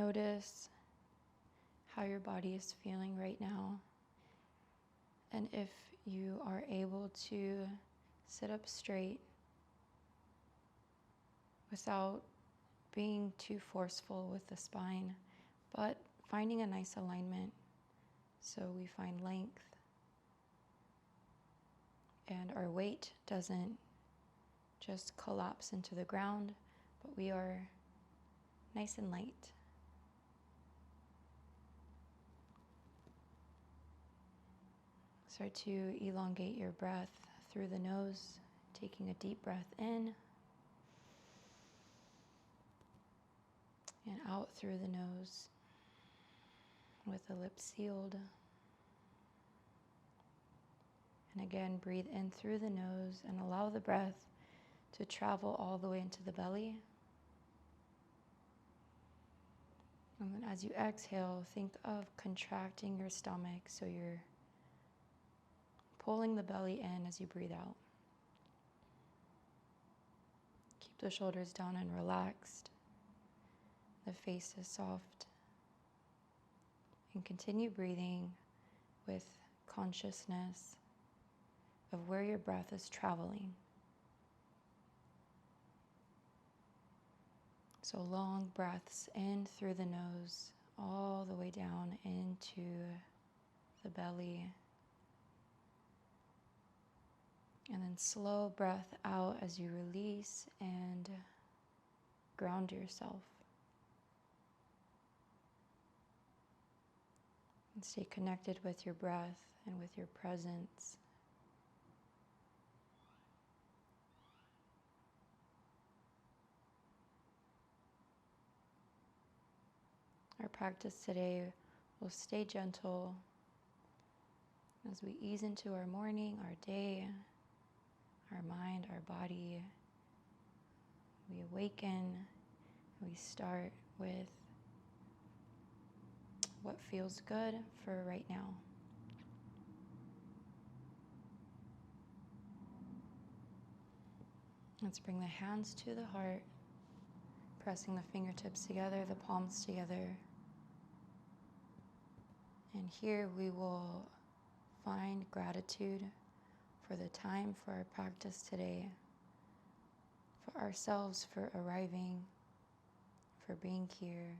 Notice how your body is feeling right now. And if you are able to sit up straight without being too forceful with the spine, but finding a nice alignment so we find length and our weight doesn't just collapse into the ground, but we are nice and light. Start to elongate your breath through the nose, taking a deep breath in and out through the nose with the lips sealed. And again, breathe in through the nose and allow the breath to travel all the way into the belly. And then as you exhale, think of contracting your stomach so you're pulling the belly in as you breathe out. Keep the shoulders down and relaxed. The face is soft. And continue breathing with consciousness of where your breath is traveling. So long breaths in through the nose, all the way down into the belly. And then slow breath out as you release and ground yourself. And stay connected with your breath and with your presence. Our practice today will stay gentle as we ease into our morning, our day, our mind, our body. We awaken, we start with what feels good for right now. Let's bring the hands to the heart, pressing the fingertips together, the palms together. And here we will find gratitude for the time, for our practice today, for ourselves, for arriving, for being here,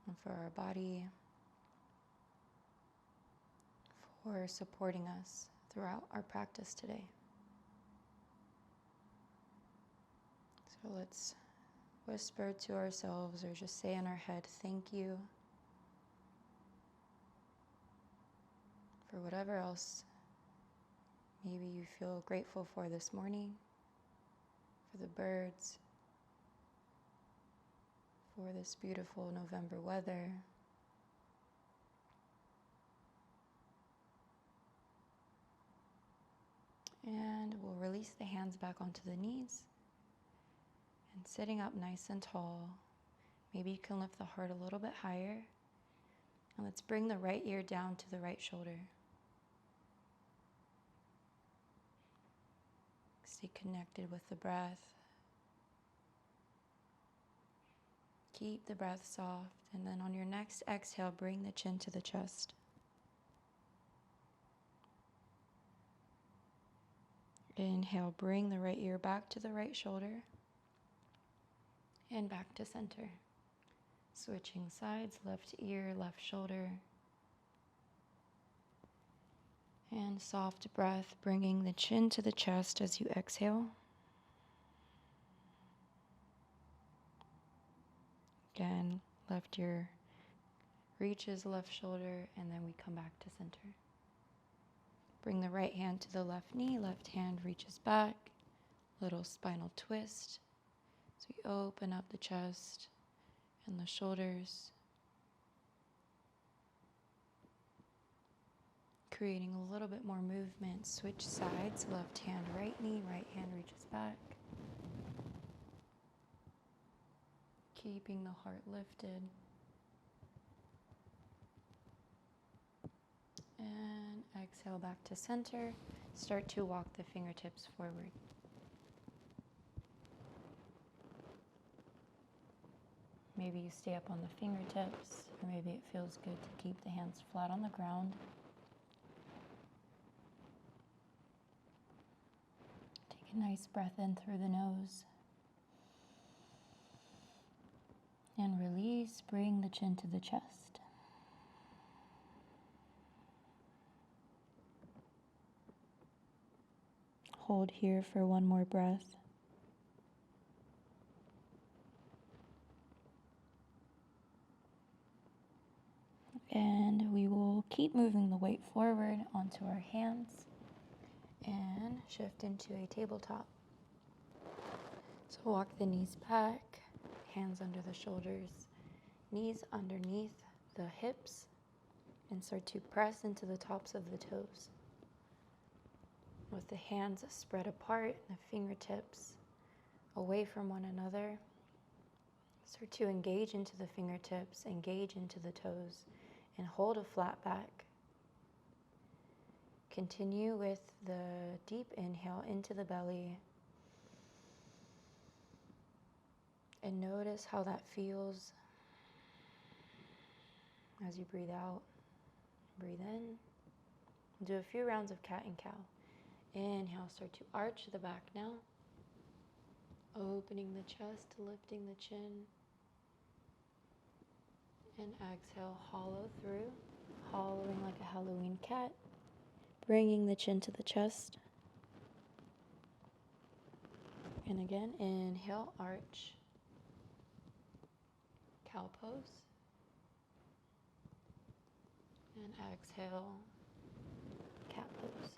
and for our body, for supporting us throughout our practice today. So let's whisper to ourselves or just say in our head, thank you for whatever else maybe you feel grateful for this morning, for the birds, for this beautiful November weather. And we'll release the hands back onto the knees. And sitting up nice and tall, maybe you can lift the heart a little bit higher. And let's bring the right ear down to the right shoulder. Stay connected with the breath. Keep the breath soft, and then on your next exhale, bring the chin to the chest. Inhale, bring the right ear back to the right shoulder and back to center. Switching sides, left ear, left shoulder. And soft breath, bringing the chin to the chest as you exhale. Again, left ear reaches left shoulder, and then we come back to center. Bring the right hand to the left knee, left hand reaches back. Little spinal twist. So we open up the chest and the shoulders, creating a little bit more movement. Switch sides, left hand, right knee, right hand reaches back. Keeping the heart lifted. And exhale back to center. Start to walk the fingertips forward. Maybe you stay up on the fingertips, or maybe it feels good to keep the hands flat on the ground. Take a nice breath in through the nose. And release, bring the chin to the chest. Hold here for one more breath. And we will keep moving the weight forward onto our hands and shift into a tabletop. So walk the knees back, hands under the shoulders, knees underneath the hips, and start to press into the tops of the toes. With the hands spread apart, the fingertips away from one another, start to engage into the fingertips, engage into the toes, and hold a flat back. Continue with the deep inhale into the belly. And notice how that feels as you breathe out. Breathe in. Do a few rounds of cat and cow. Inhale, start to arch the back now. Opening the chest, lifting the chin. And exhale, hollow through, hollowing like a Halloween cat. Bringing the chin to the chest. And again, inhale, arch. Cow pose. And exhale, cat pose.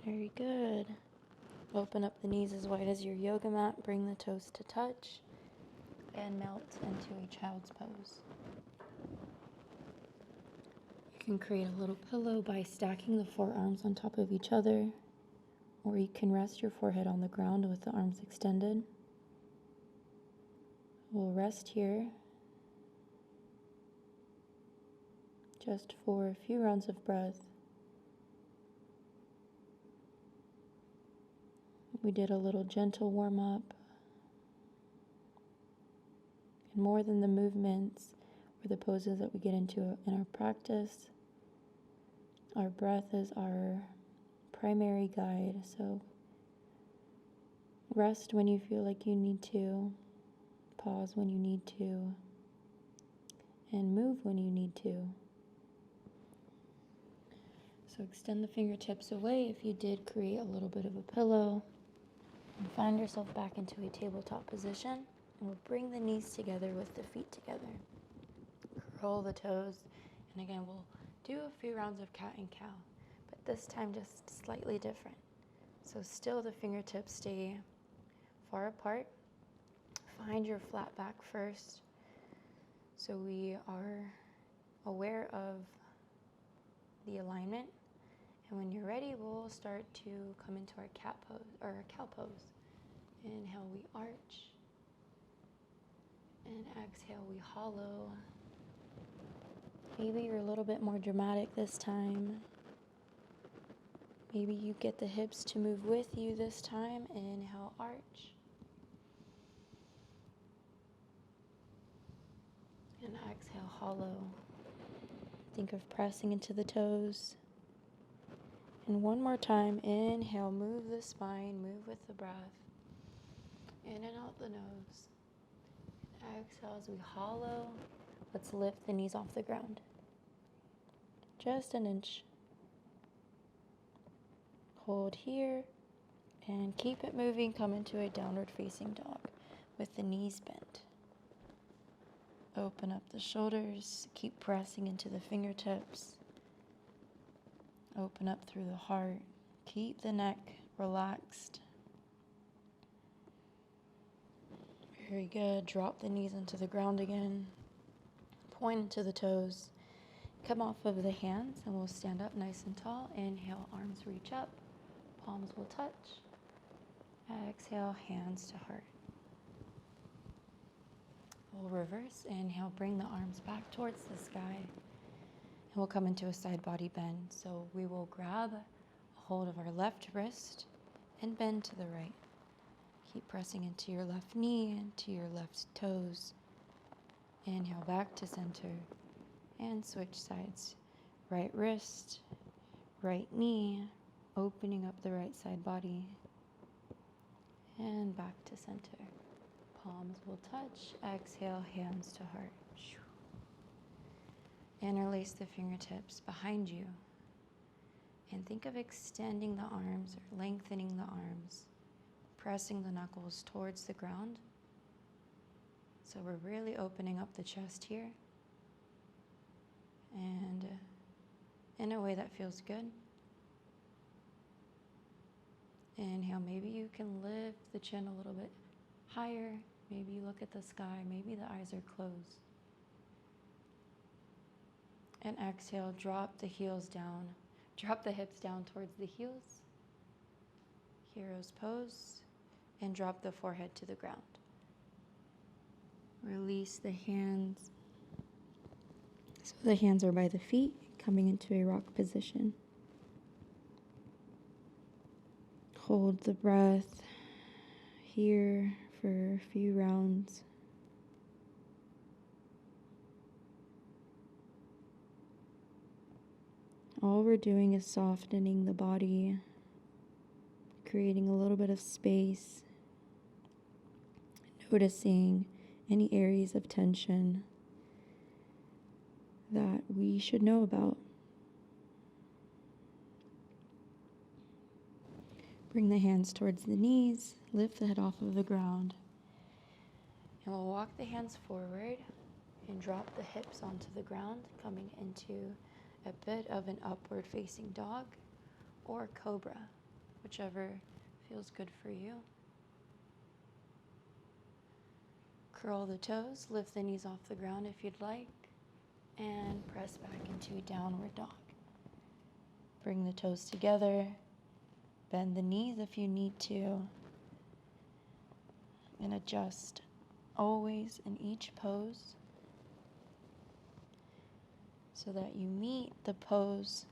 Very good. Open up the knees as wide as your yoga mat. Bring the toes to touch. And melt into a child's pose. You can create a little pillow by stacking the forearms on top of each other, or you can rest your forehead on the ground with the arms extended. We'll rest here just for a few rounds of breath. We did a little gentle warm-up. And more than the movements or the poses that we get into in our practice, our breath is our primary guide. So rest when you feel like you need to, pause when you need to, and move when you need to. So extend the fingertips away if you did create a little bit of a pillow. And find yourself back into a tabletop position. And we'll bring the knees together with the feet together. Curl the toes. And again, we'll do a few rounds of cat and cow. But this time just slightly different. So still the fingertips stay far apart. Find your flat back first. So we are aware of the alignment. And when you're ready, we'll start to come into our cat pose or our cow pose. Inhale, we arch. And exhale, we hollow. Maybe you're a little bit more dramatic this time. Maybe you get the hips to move with you this time. Inhale, arch. And exhale, hollow. Think of pressing into the toes. And one more time, inhale, move the spine, move with the breath. In and out the nose. And exhale as we hollow. Let's lift the knees off the ground. Just an inch. Hold here. And keep it moving. Come into a downward facing dog with the knees bent. Open up the shoulders. Keep pressing into the fingertips. Open up through the heart. Keep the neck relaxed. Very good. Drop the knees into the ground again. Point into the toes. Come off of the hands and we'll stand up nice and tall. Inhale, arms reach up. Palms will touch. Exhale, hands to heart. We'll reverse. Inhale, bring the arms back towards the sky. And we'll come into a side body bend. So we will grab a hold of our left wrist and bend to the right. Keep pressing into your left knee, into your left toes. Inhale back to center and switch sides. Right wrist, right knee, opening up the right side body. And back to center. Palms will touch. Exhale, hands to heart. Interlace the fingertips behind you. And think of extending the arms or lengthening the arms. Pressing the knuckles towards the ground. So we're really opening up the chest here. And in a way that feels good. Inhale, maybe you can lift the chin a little bit higher. Maybe you look at the sky. Maybe the eyes are closed. And exhale, drop the heels down. Drop the hips down towards the heels. Hero's pose. And drop the forehead to the ground. Release the hands. So the hands are by the feet, coming into a rock position. Hold the breath here for a few rounds. All we're doing is softening the body, creating a little bit of space, noticing any areas of tension that we should know about. Bring the hands towards the knees, lift the head off of the ground, and we'll walk the hands forward and drop the hips onto the ground, coming into a bit of an upward facing dog or cobra, whichever feels good for you. Curl the toes, lift the knees off the ground if you'd like, and press back into downward dog. Bring the toes together, bend the knees if you need to, and adjust always in each pose so that you meet the pose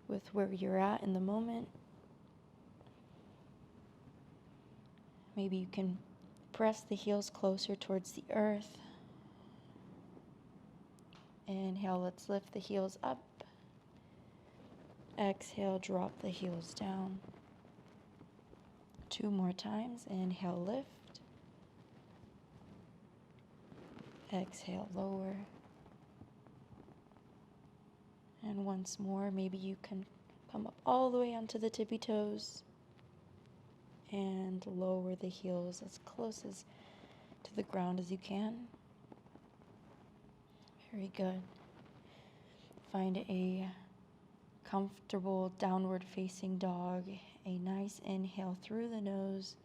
with where you're at in the moment. Maybe you can press the heels closer towards the earth. Inhale, let's lift the heels up. Exhale, drop the heels down. 2 more times. Inhale, lift. Exhale, lower. And once more, maybe you can come up all the way onto the tippy toes and lower the heels as close as to the ground as you can. Very good. Find a comfortable downward facing dog. A nice inhale through the nose.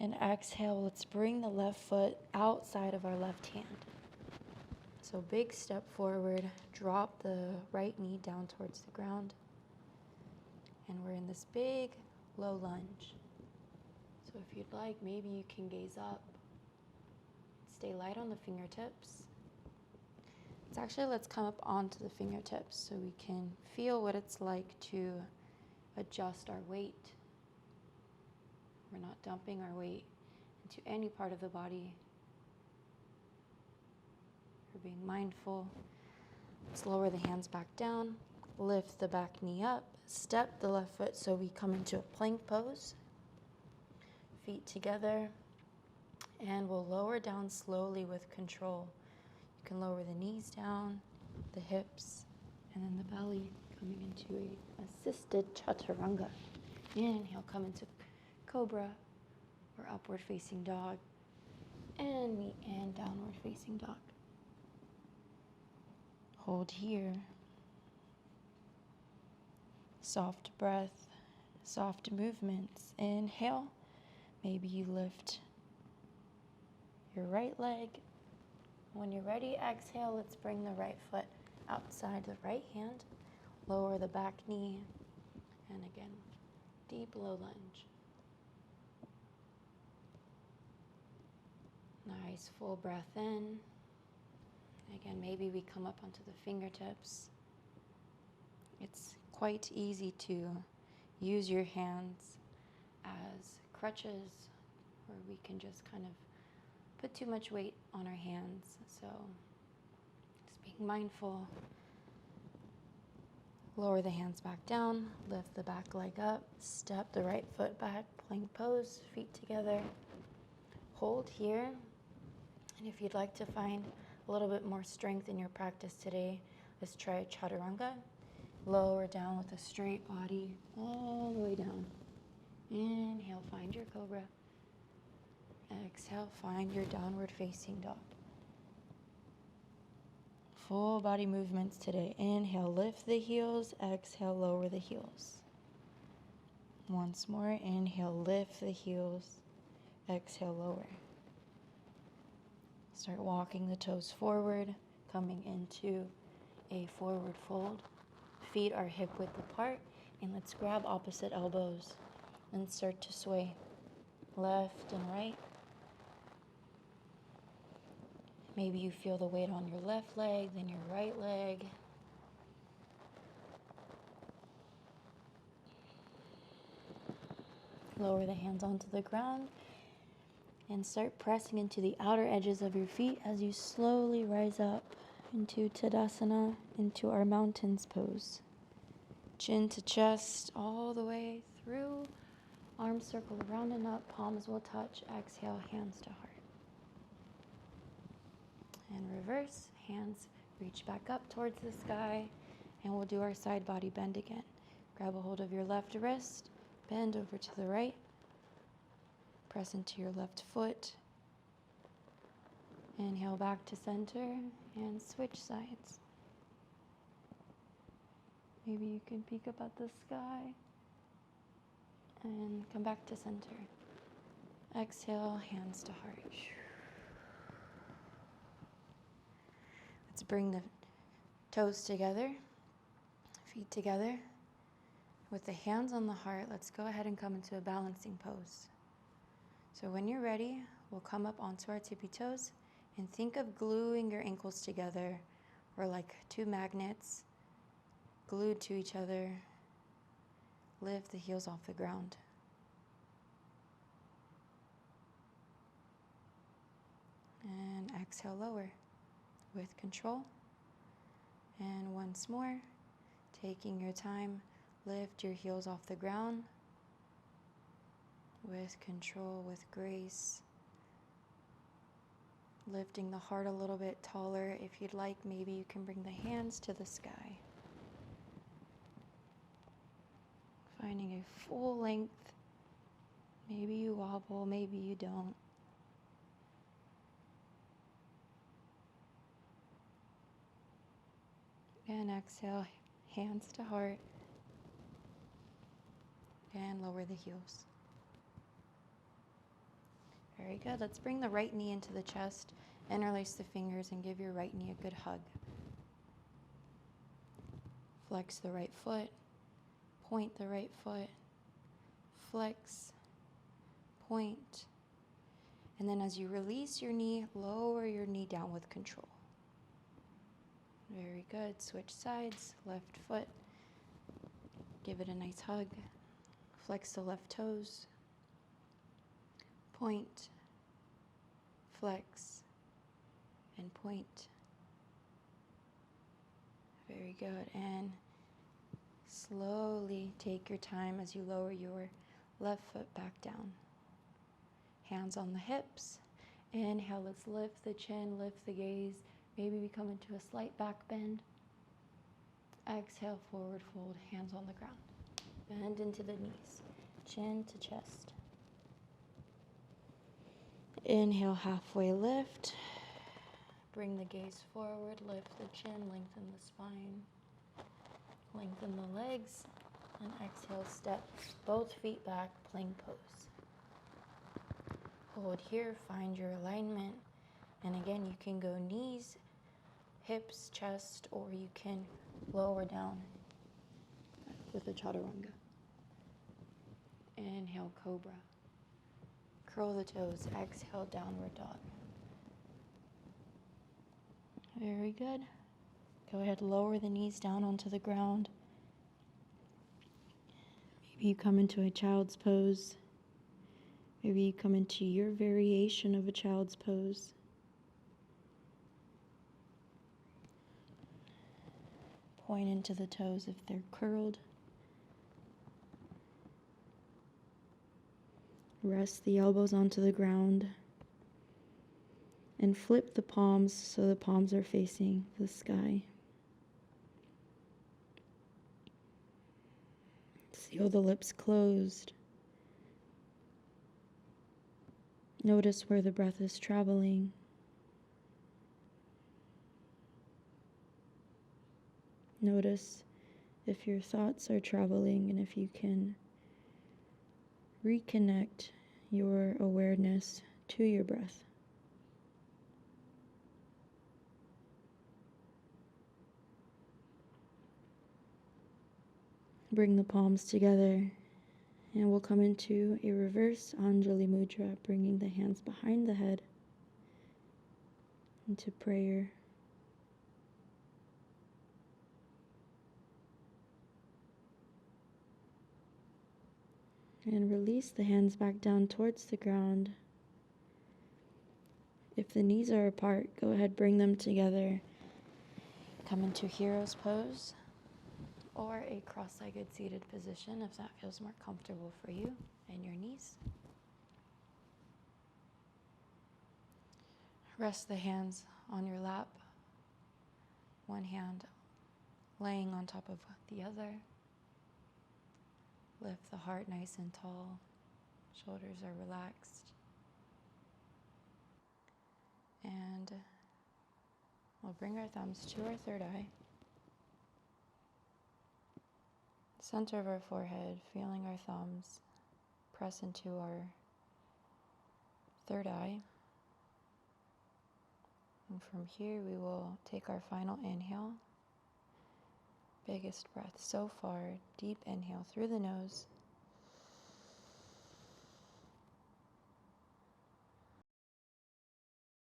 And exhale, let's bring the left foot outside of our left hand. So big step forward, drop the right knee down towards the ground. And we're in this big low lunge. So if you'd like, maybe you can gaze up. Stay light on the fingertips. Let's come up onto the fingertips so we can feel what it's like to adjust our weight. We're not dumping our weight into any part of the body. We're being mindful. Let's lower the hands back down. Lift the back knee up. Step the left foot so we come into a plank pose. Feet together. And we'll lower down slowly with control. You can lower the knees down, the hips, and then the belly, coming into a assisted chaturanga. Inhale, come into cobra or upward facing dog. And meet and downward facing dog. Hold here. Soft breath, soft movements. Inhale. Maybe you lift your right leg. When you're ready, exhale. Let's bring the right foot outside the right hand. Lower the back knee. And again, deep low lunge. Nice full breath in. Again, maybe we come up onto the fingertips. It's quite easy to use your hands as crutches, or we can just kind of put too much weight on our hands. So just being mindful. Lower the hands back down, lift the back leg up, step the right foot back, plank pose, feet together. Hold here. And if you'd like to find a little bit more strength in your practice today, let's try chaturanga. Lower down with a straight body all the way down. Inhale, find your cobra. Exhale, find your downward facing dog. Full body movements today. Inhale, lift the heels. Exhale, lower the heels. Once more, inhale, lift the heels. Exhale, lower. Start walking the toes forward, coming into a forward fold. Feet are hip width apart, and let's grab opposite elbows and start to sway left and right. Maybe you feel the weight on your left leg, then your right leg. Lower the hands onto the ground and start pressing into the outer edges of your feet as you slowly rise up into Tadasana, into our mountains pose. Chin to chest all the way through. Arms circle around and up, palms will touch. Exhale, hands to heart. And reverse, hands reach back up towards the sky, and we'll do our side body bend again. Grab a hold of your left wrist, bend over to the right, press into your left foot. Inhale back to center and switch sides. Maybe you can peek up at the sky and come back to center. Exhale, hands to heart. Let's bring the toes together, feet together. With the hands on the heart, let's go ahead and come into a balancing pose. So when you're ready, we'll come up onto our tippy toes and think of gluing your ankles together, or like two magnets glued to each other. Lift the heels off the ground. And exhale, lower with control. And once more, taking your time, lift your heels off the ground with control, with grace. Lifting the heart a little bit taller. If you'd like, maybe you can bring the hands to the sky. Finding a full length. Maybe you wobble, maybe you don't. And exhale, hands to heart. And lower the heels. Very good. Let's bring the right knee into the chest, interlace the fingers, and give your right knee a good hug. Flex the right foot, point the right foot, flex, point, and then as you release your knee, lower your knee down with control. Very good. Switch sides, left foot, give it a nice hug, flex the left toes, point, flex, and point. Very good. And slowly take your time as you lower your left foot back down. Hands on the hips. Inhale, let's lift the chin, lift the gaze. Maybe we come into a slight back bend. Exhale, forward fold, hands on the ground. Bend into the knees, chin to chest. Inhale, halfway lift. Bring the gaze forward, lift the chin, lengthen the spine, lengthen the legs, and exhale, step both feet back, plank pose. Hold here, find your alignment, and again, you can go knees, hips, chest, or you can lower down with a chaturanga. Inhale, cobra. Curl the toes, exhale, downward dog. Very good. Go ahead, lower the knees down onto the ground. Maybe you come into a child's pose. Maybe you come into your variation of a child's pose. Point into the toes if they're curled. Rest the elbows onto the ground. And flip the palms so the palms are facing the sky. Seal the lips closed. Notice where the breath is traveling. Notice if your thoughts are traveling and if you can reconnect your awareness to your breath. Bring the palms together and we'll come into a reverse Anjali Mudra, bringing the hands behind the head into prayer. And release the hands back down towards the ground. If the knees are apart, go ahead, bring them together. Come into hero's pose or a cross-legged seated position if that feels more comfortable for you and your knees. Rest the hands on your lap, one hand laying on top of the other. Lift the heart nice and tall, shoulders are relaxed. And we'll bring our thumbs to our third eye. Center of our forehead, feeling our thumbs press into our third eye. And from here we will take our final inhale. Biggest breath so far. Deep inhale through the nose.